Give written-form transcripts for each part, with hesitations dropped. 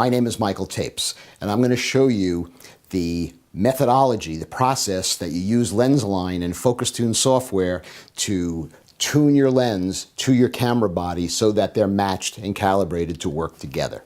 My name is Michael Tapes, and I'm going to show you the methodology, the process that you use LensAlign and FocusTune software to tune your lens to your camera body so that they're matched and calibrated to work together.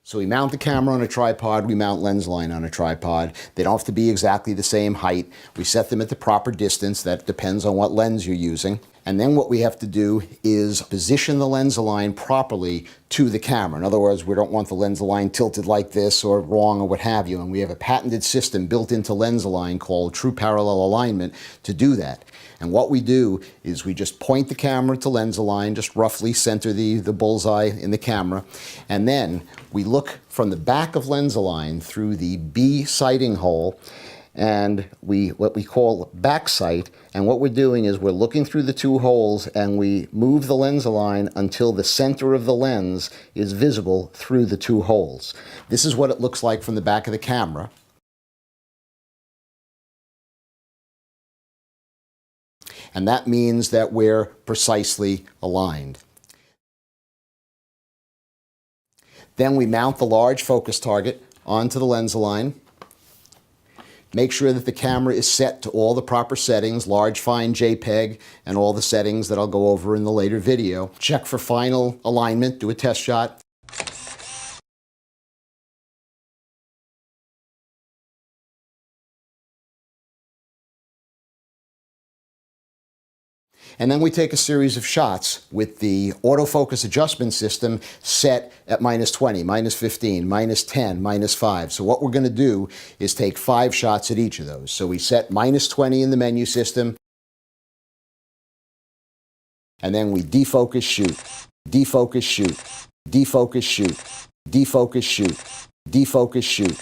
So we mount the camera on a tripod, we mount LensAlign on a tripod. They don't have to be exactly the same height. We set them at the proper distance. That depends on what lens you're using. And then what we have to do is position the LensAlign properly to the camera. In other words, we don't want the LensAlign tilted like this or wrong or what have you. And we have a patented system built into LensAlign called True Parallel Alignment to do that. And what we do is we just point the camera to LensAlign, just roughly center the bullseye in the camera, and then we look from the back of LensAlign through the B sighting hole, and what we call back sight, and what we're doing is we're looking through the two holes and we move the LensAlign until the center of the lens is visible through the two holes. This is what it looks like from the back of the camera. And that means that we're precisely aligned. Then we mount the large focus target onto the LensAlign. Make sure that the camera is set to all the proper settings, large, fine, JPEG, and all the settings that I'll go over in the later video. Check for final alignment, do a test shot. And then we take a series of shots with the autofocus adjustment system set at -20, -15, -10, -5. So what we're going to do is take 5 shots at each of those. So we set -20 in the menu system, and then we defocus, shoot, defocus, shoot, defocus, shoot, defocus, shoot, defocus, shoot.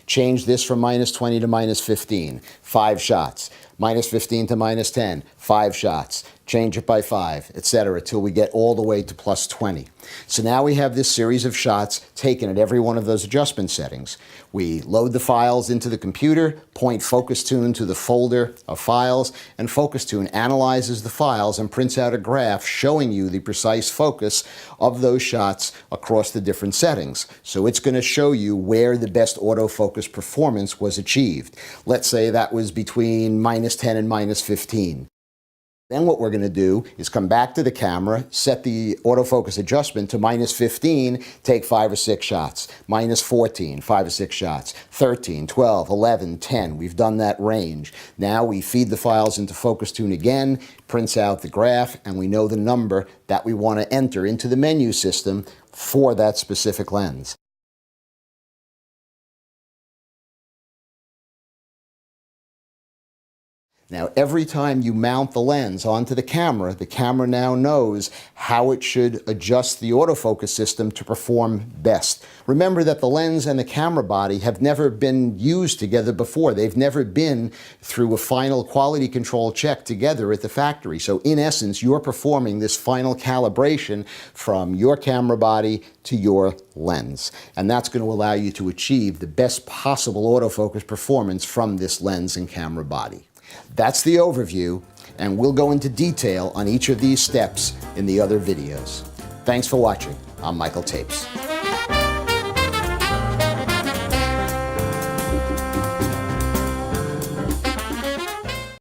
Change this from -20 to -15, 5 shots. -15 to -10, 5 shots. Change it by 5, etc., till we get all the way to +20. So now we have this series of shots taken at every one of those adjustment settings. We load the files into the computer, point FocusTune to the folder of files, and FocusTune analyzes the files and prints out a graph showing you the precise focus of those shots across the different settings. So it's going to show you where the best autofocus performance was achieved. Let's say that was between -10 and -15. Then what we're going to do is come back to the camera, set the autofocus adjustment to -15, take 5 or 6 shots. -14, 5 or 6 shots. 13, 12, 11, 10. We've done that range. Now we feed the files into FocusTune again, prints out the graph, and we know the number that we want to enter into the menu system for that specific lens. Now, every time you mount the lens onto the camera now knows how it should adjust the autofocus system to perform best. Remember that the lens and the camera body have never been used together before. They've never been through a final quality control check together at the factory. So in essence, you're performing this final calibration from your camera body to your lens. And that's going to allow you to achieve the best possible autofocus performance from this lens and camera body. That's the overview, and we'll go into detail on each of these steps in the other videos. Thanks for watching. I'm Michael Tapes.